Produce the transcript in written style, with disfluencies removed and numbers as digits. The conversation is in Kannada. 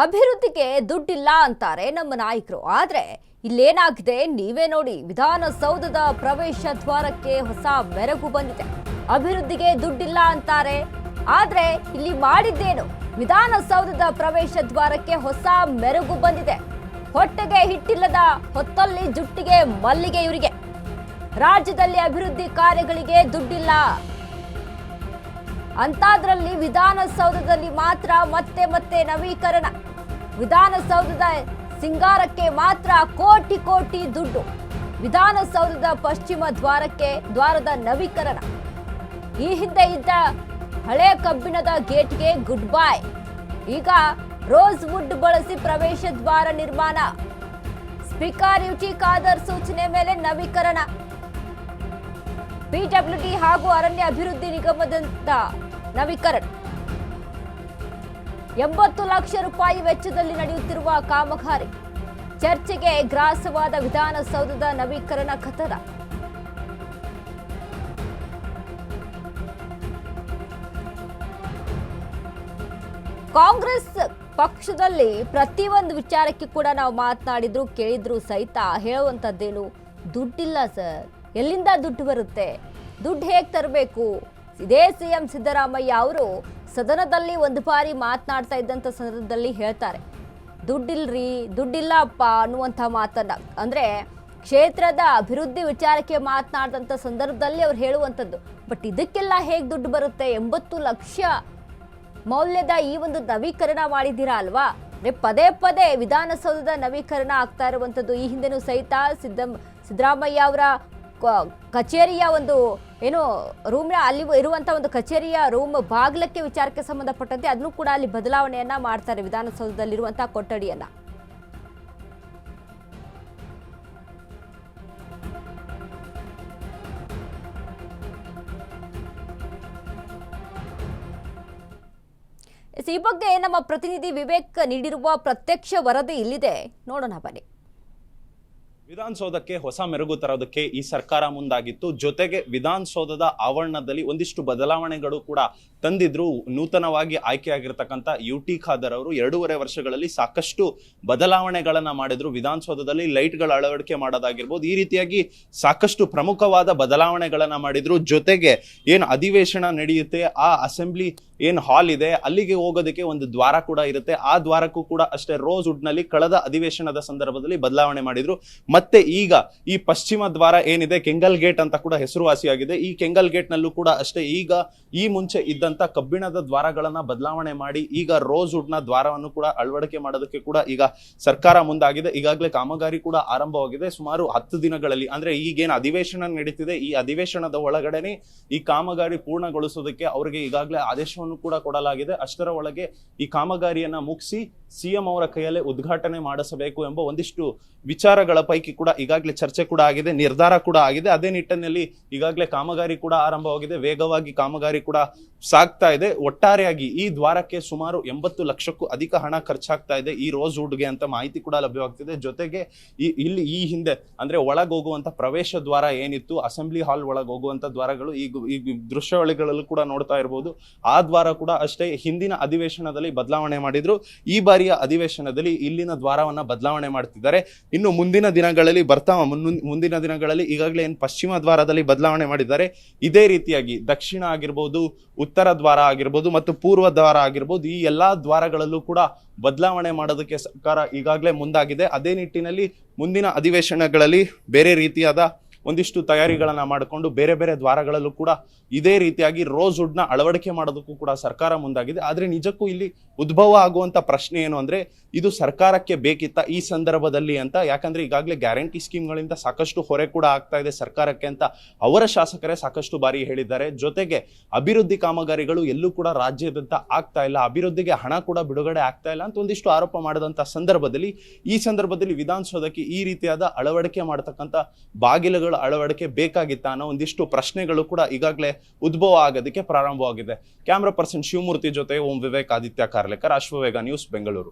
ಅಭಿವೃದ್ಧಿಗೆ ದುಡ್ಡಿಲ್ಲ ಅಂತಾರೆ ನಮ್ಮ ನಾಯಕರು. ಆದ್ರೆ ಇಲ್ಲೇನಾಗಿದೆ ನೀವೇ ನೋಡಿ. ವಿಧಾನಸೌಧದ ಪ್ರವೇಶ ದ್ವಾರಕ್ಕೆ ಹೊಸ ಮೆರುಗು ಬಂದಿದೆ. ಅಭಿವೃದ್ಧಿಗೆ ದುಡ್ಡಿಲ್ಲ ಅಂತಾರೆ, ಆದ್ರೆ ಇಲ್ಲಿ ಮಾಡಿದ್ದೇನು? ವಿಧಾನಸೌಧದ ಪ್ರವೇಶ ದ್ವಾರಕ್ಕೆ ಹೊಸ ಮೆರುಗು ಬಂದಿದೆ. ಹೊಟ್ಟೆಗೆ ಹಿಟ್ಟಿಲ್ಲದ ಹೊತ್ತಲ್ಲಿ ಜುಟ್ಟಿಗೆ ಮಲ್ಲಿಗೆ ಇವರಿಗೆ. ರಾಜ್ಯದಲ್ಲಿ ಅಭಿವೃದ್ಧಿ ಕಾರ್ಯಗಳಿಗೆ ದುಡ್ಡಿಲ್ಲ ಅಂತಾದ್ರಲ್ಲಿ ವಿಧಾನಸೌಧದಲ್ಲಿ ಮಾತ್ರ ಮತ್ತೆ ಮತ್ತೆ ನವೀಕರಣ. ವಿಧಾನಸೌಧದ ಸಿಂಗಾರಕ್ಕೆ ಮಾತ್ರ ಕೋಟಿ ಕೋಟಿ ದುಡ್ಡು. ವಿಧಾನಸೌಧದ ಪಶ್ಚಿಮ ದ್ವಾರದ ನವೀಕರಣ. ಈ ಹಿಂದೆ ಇದ್ದ ಹಳೆ ಕಬ್ಬಿಣದ ಗೇಟ್ಗೆ ಗುಡ್ ಬೈ. ಈಗ ರೋಸ್ ವುಡ್ ಬಳಸಿ ಪ್ರವೇಶ ದ್ವಾರ ನಿರ್ಮಾಣ. ಸ್ಪೀಕರ್ ಯುಟಿ ಖಾದರ್ ಸೂಚನೆ ಮೇಲೆ ನವೀಕರಣ. ಪಿಡಬ್ಲ್ಯೂಡಿ ಹಾಗೂ ಅರಣ್ಯ ಅಭಿವೃದ್ಧಿ ನಿಗಮದಿಂದ ನವೀಕರಣ. 80 ಲಕ್ಷ ರೂಪಾಯಿ ವೆಚ್ಚದಲ್ಲಿ ನಡೆಯುತ್ತಿರುವ ಕಾಮಗಾರಿ. ಚರ್ಚೆಗೆ ಗ್ರಾಸವಾದ ವಿಧಾನಸೌಧದ ನವೀಕರಣ ಕಥನ. ಕಾಂಗ್ರೆಸ್ ಪಕ್ಷದಲ್ಲಿ ಪ್ರತಿಯೊಂದು ವಿಚಾರಕ್ಕೆ ಕೂಡ ನಾವು ಮಾತನಾಡಿದ್ರು, ಕೇಳಿದ್ರು ಸಹಿತ ಹೇಳುವಂತದ್ದೇನು? ದುಡ್ಡಿಲ್ಲ ಸರ್. ಎಲ್ಲಿಂದ ದುಡ್ಡು ಬರುತ್ತೆ? ದುಡ್ಡು ಹೇಗೆ ತರಬೇಕು? ಇದೇ ಸಿಎಂ ಸಿದ್ದರಾಮಯ್ಯ ಅವರು ಸದನದಲ್ಲಿ ಒಂದು ಬಾರಿ ಮಾತನಾಡ್ತಾ ಇದ್ದಂಥ ಸಂದರ್ಭದಲ್ಲಿ ಹೇಳ್ತಾರೆ, ದುಡ್ಡಿಲ್ರಿ, ದುಡ್ಡಿಲ್ಲಪ್ಪ ಅನ್ನುವಂಥ ಮಾತನ್ನ. ಅಂದರೆ ಕ್ಷೇತ್ರದ ಅಭಿವೃದ್ಧಿ ವಿಚಾರಕ್ಕೆ ಮಾತನಾಡಿದಂಥ ಸಂದರ್ಭದಲ್ಲಿ ಅವ್ರು ಹೇಳುವಂಥದ್ದು. ಬಟ್ ಇದಕ್ಕೆಲ್ಲ ಹೇಗೆ ದುಡ್ಡು ಬರುತ್ತೆ? 80 ಲಕ್ಷ ಮೌಲ್ಯದ ಈ ಒಂದು ನವೀಕರಣ ಮಾಡಿದ್ದೀರಾ ಅಲ್ವಾ? ಪದೇ ಪದೇ ವಿಧಾನಸೌಧದ ನವೀಕರಣ ಆಗ್ತಾ ಇರುವಂಥದ್ದು. ಈ ಹಿಂದೆನೂ ಸಹಿತ ಸಿದ್ದರಾಮಯ್ಯ ಅವರ ಕಚೇರಿಯ ಒಂದು ಏನು ರೂಮ್, ಅಲ್ಲಿ ಇರುವಂಥ ಒಂದು ಕಚೇರಿಯ ರೂಮ್ ಬಾಗಿಲಕ್ಕೆ ವಿಚಾರಕ್ಕೆ ಸಂಬಂಧಪಟ್ಟಂತೆ ಅದನ್ನು ಕೂಡ ಅಲ್ಲಿ ಬದಲಾವಣೆಯನ್ನ ಮಾಡ್ತಾರೆ, ವಿಧಾನಸೌಧದಲ್ಲಿರುವಂತಹ ಕೊಠಡಿಯನ್ನ. ಈ ಬಗ್ಗೆ ನಮ್ಮ ಪ್ರತಿನಿಧಿ ವಿವೇಕ್ ನೀಡಿರುವ ಪ್ರತ್ಯಕ್ಷ ವರದಿ ಇಲ್ಲಿದೆ, ನೋಡೋಣ ಬನ್ನಿ. ವಿಧಾನಸೌಧಕ್ಕೆ ಹೊಸ ಮೆರುಗು ತರೋದಕ್ಕೆ ಈ ಸರ್ಕಾರ ಮುಂದಾಗಿತ್ತು. ಜೊತೆಗೆ ವಿಧಾನಸೌಧದ ಆವರಣದಲ್ಲಿ ಒಂದಿಷ್ಟು ಬದಲಾವಣೆಗಳು ಕೂಡ ತಂದಿದ್ರು. ನೂತನವಾಗಿ ಆಯ್ಕೆಯಾಗಿರ್ತಕ್ಕಂಥ ಯುಟಿ ಖಾದರ್ ಅವರು 2.5 ವರ್ಷಗಳಲ್ಲಿ ಸಾಕಷ್ಟು ಬದಲಾವಣೆಗಳನ್ನ ಮಾಡಿದ್ರು. ವಿಧಾನಸೌಧದಲ್ಲಿ ಲೈಟ್ಗಳ ಅಳವಡಿಕೆ ಮಾಡೋದಾಗಿರ್ಬೋದು, ಈ ರೀತಿಯಾಗಿ ಸಾಕಷ್ಟು ಪ್ರಮುಖವಾದ ಬದಲಾವಣೆಗಳನ್ನ ಮಾಡಿದ್ರು. ಜೊತೆಗೆ ಏನು ಅಧಿವೇಶನ ನಡೆಯುತ್ತೆ, ಆ ಅಸೆಂಬ್ಲಿ ಏನು ಹಾಲ್ ಇದೆ ಅಲ್ಲಿಗೆ ಹೋಗೋದಕ್ಕೆ ಒಂದು ದ್ವಾರ ಕೂಡ ಇರುತ್ತೆ. ಆ ದ್ವಾರಕ್ಕೂ ಕೂಡ ಅಷ್ಟೇ ರೋಸ್ ವುಡ್ ನಲ್ಲಿ ಕಳೆದ ಅಧಿವೇಶನದ ಸಂದರ್ಭದಲ್ಲಿ ಬದಲಾವಣೆ ಮಾಡಿದ್ರು. ಮತ್ತೆ ಈಗ ಈ ಪಶ್ಚಿಮ ದ್ವಾರ ಏನಿದೆ, ಕೆಂಗಲ್ ಗೇಟ್ ಅಂತ ಕೂಡ ಹೆಸರುವಾಸಿಯಾಗಿದೆ. ಈ ಕೆಂಗಲ್ ಗೇಟ್ ನಲ್ಲೂ ಕೂಡ ಅಷ್ಟೇ ಈಗ ಈ ಮುಂಚೆ ಇದ್ದಂತ ಕಬ್ಬಿಣದ ದ್ವಾರಗಳನ್ನ ಬದಲಾವಣೆ ಮಾಡಿ ಈಗ ರೋಸ್ ವುಡ್ ನ ದ್ವಾರವನ್ನು ಕೂಡ ಅಳವಡಿಕೆ ಮಾಡೋದಕ್ಕೆ ಕೂಡ ಈಗ ಸರ್ಕಾರ ಮುಂದಾಗಿದೆ. ಈಗಾಗಲೇ ಕಾಮಗಾರಿ ಕೂಡ ಆರಂಭವಾಗಿದೆ. ಸುಮಾರು 10 ದಿನಗಳಲ್ಲಿ, ಅಂದ್ರೆ ಈಗೇನು ಅಧಿವೇಶನ ನಡೀತಿದೆ, ಈ ಅಧಿವೇಶನದ ಒಳಗಡೆನೆ ಈ ಕಾಮಗಾರಿ ಪೂರ್ಣಗೊಳಿಸೋದಕ್ಕೆ ಅವರಿಗೆ ಈಗಾಗಲೇ ಆದೇಶವನ್ನು ಕೂಡ ಕೊಡಲಾಗಿದೆ. ಅಷ್ಟರ ಒಳಗೆ ಈ ಕಾಮಗಾರಿಯನ್ನ ಮುಗಿಸಿ ಸಿಎಂ ಅವರ ಕೈಯಲ್ಲೇ ಉದ್ಘಾಟನೆ ಮಾಡಿಸಬೇಕು ಎಂಬ ಒಂದಿಷ್ಟು ವಿಚಾರಗಳ ಪೈಕಿ ಕೂಡ ಈಗಾಗಲೇ ಚರ್ಚೆ ಕೂಡ ಆಗಿದೆ, ನಿರ್ಧಾರ ಕೂಡ ಆಗಿದೆ. ಅದೇ ನಿಟ್ಟಿನಲ್ಲಿ ಈಗಾಗಲೇ ಕಾಮಗಾರಿ ಕೂಡ ಆರಂಭವಾಗಿದೆ. ವೇಗವಾಗಿ ಕಾಮಗಾರಿ ಕೂಡ ಸಾಗ್ತಾ ಇದೆ. ಒಟ್ಟಾರೆಯಾಗಿ ಈ ದ್ವಾರಕ್ಕೆ ಸುಮಾರು 80 ಲಕ್ಷಕ್ಕೂ ಅಧಿಕ ಹಣ ಖರ್ಚಾಗ್ತಾ ಇದೆ ಈ ರೋಸ್ ವುಡ್ಗೆ ಅಂತ ಮಾಹಿತಿ ಕೂಡ ಲಭ್ಯವಾಗ್ತಿದೆ. ಜೊತೆಗೆ ಈ ಹಿಂದೆ ಅಂದ್ರೆ ಒಳಗೆ ಹೋಗುವಂತ ಪ್ರವೇಶ ದ್ವಾರ ಏನಿತ್ತು, ಅಸೆಂಬ್ಲಿ ಹಾಲ್ ಒಳಗೆ ಹೋಗುವಂತ ದ್ವಾರಗಳು ಈ ದೃಶ್ಯಾವಳಿಗಳಲ್ಲೂ ಕೂಡ ನೋಡ್ತಾ ಇರಬಹುದು. ಆ ದ್ವಾರ ಕೂಡ ಅಷ್ಟೇ ಹಿಂದಿನ ಅಧಿವೇಶನದಲ್ಲಿ ಬದಲಾವಣೆ ಮಾಡಿದ್ರು. ಈ ಬಾರಿಯ ಅಧಿವೇಶನದಲ್ಲಿ ಇಲ್ಲಿನ ದ್ವಾರವನ್ನ ಬದಲಾವಣೆ ಮಾಡ್ತಿದ್ದಾರೆ. ಇನ್ನು ಮುಂದಿನ ದಿನಗಳಲ್ಲಿ ಈಗಾಗಲೇ ಏನು ಪಶ್ಚಿಮ ದ್ವಾರದಲ್ಲಿ ಬದಲಾವಣೆ ಮಾಡಿದ್ದಾರೆ, ಇದೇ ರೀತಿಯಾಗಿ ದಕ್ಷಿಣ ಆಗಿರ್ಬೋದು, ಉತ್ತರ ದ್ವಾರ ಆಗಿರ್ಬೋದು ಮತ್ತು ಪೂರ್ವ ದ್ವಾರ ಆಗಿರ್ಬೋದು, ಈ ಎಲ್ಲಾ ದ್ವಾರಗಳಲ್ಲೂ ಕೂಡ ಬದಲಾವಣೆ ಮಾಡೋದಕ್ಕೆ ಸರ್ಕಾರ ಈಗಾಗಲೇ ಮುಂದಾಗಿದೆ. ಅದೇ ನಿಟ್ಟಿನಲ್ಲಿ ಮುಂದಿನ ಅಧಿವೇಶನಗಳಲ್ಲಿ ಬೇರೆ ರೀತಿಯಾದ ಒಂದಿಷ್ಟು ತಯಾರಿಗಳನ್ನ ಮಾಡಿಕೊಂಡು ಬೇರೆ ಬೇರೆ ದ್ವಾರಗಳಲ್ಲೂ ಕೂಡ ಇದೇ ರೀತಿಯಾಗಿ ರೋಸ್ ವುಡ್ ನ ಅಳವಡಿಕೆ ಮಾಡೋದಕ್ಕೂ ಕೂಡ ಸರ್ಕಾರ ಮುಂದಾಗಿದೆ. ಆದ್ರೆ ನಿಜಕ್ಕೂ ಇಲ್ಲಿ ಉದ್ಭವ ಆಗುವಂತ ಪ್ರಶ್ನೆ ಏನು ಅಂದ್ರೆ, ಇದು ಸರ್ಕಾರಕ್ಕೆ ಬೇಕಿತ್ತ ಈ ಸಂದರ್ಭದಲ್ಲಿ ಅಂತ? ಯಾಕಂದ್ರೆ ಈಗಾಗಲೇ ಗ್ಯಾರಂಟಿ ಸ್ಕೀಮ್ಗಳಿಂದ ಸಾಕಷ್ಟು ಹೊರೆ ಕೂಡ ಆಗ್ತಾ ಇದೆ ಸರ್ಕಾರಕ್ಕೆ ಅಂತ ಅವರ ಶಾಸಕರೇ ಸಾಕಷ್ಟು ಬಾರಿ ಹೇಳಿದ್ದಾರೆ. ಜೊತೆಗೆ ಅಭಿವೃದ್ಧಿ ಕಾಮಗಾರಿಗಳು ಎಲ್ಲೂ ಕೂಡ ರಾಜ್ಯದಂತ ಆಗ್ತಾ ಇಲ್ಲ, ಅಭಿವೃದ್ಧಿಗೆ ಹಣ ಕೂಡ ಬಿಡುಗಡೆ ಆಗ್ತಾ ಇಲ್ಲ ಅಂತ ಒಂದಿಷ್ಟು ಆರೋಪ ಮಾಡಿದಂತ ಸಂದರ್ಭದಲ್ಲಿ ಈ ಸಂದರ್ಭದಲ್ಲಿ ವಿಧಾನಸೌಧಕ್ಕೆ ಈ ರೀತಿಯಾದ ಅಳವಡಿಕೆ ಮಾಡತಕ್ಕಂತ ಬಾಗಿಲುಗಳ ಅಳವಡಿಕೆ ಬೇಕಾಗಿತ್ತ ಅನ್ನೋ ಒಂದಿಷ್ಟು ಪ್ರಶ್ನೆಗಳು ಕೂಡ ಈಗಾಗಲೇ ಉದ್ಭವ ಆಗೋದಕ್ಕೆ ಪ್ರಾರಂಭವಾಗಿದೆ. ಕ್ಯಾಮ್ರಾ ಪರ್ಸನ್ ಶಿವಮೂರ್ತಿ ಜೊತೆ ಓಂ ವಿವೇಕ್, ಆದಿತ್ಯ ಕಾರ್ಲೇಕರ್, ಅಶ್ವವೇಗ ನ್ಯೂಸ್, ಬೆಂಗಳೂರು.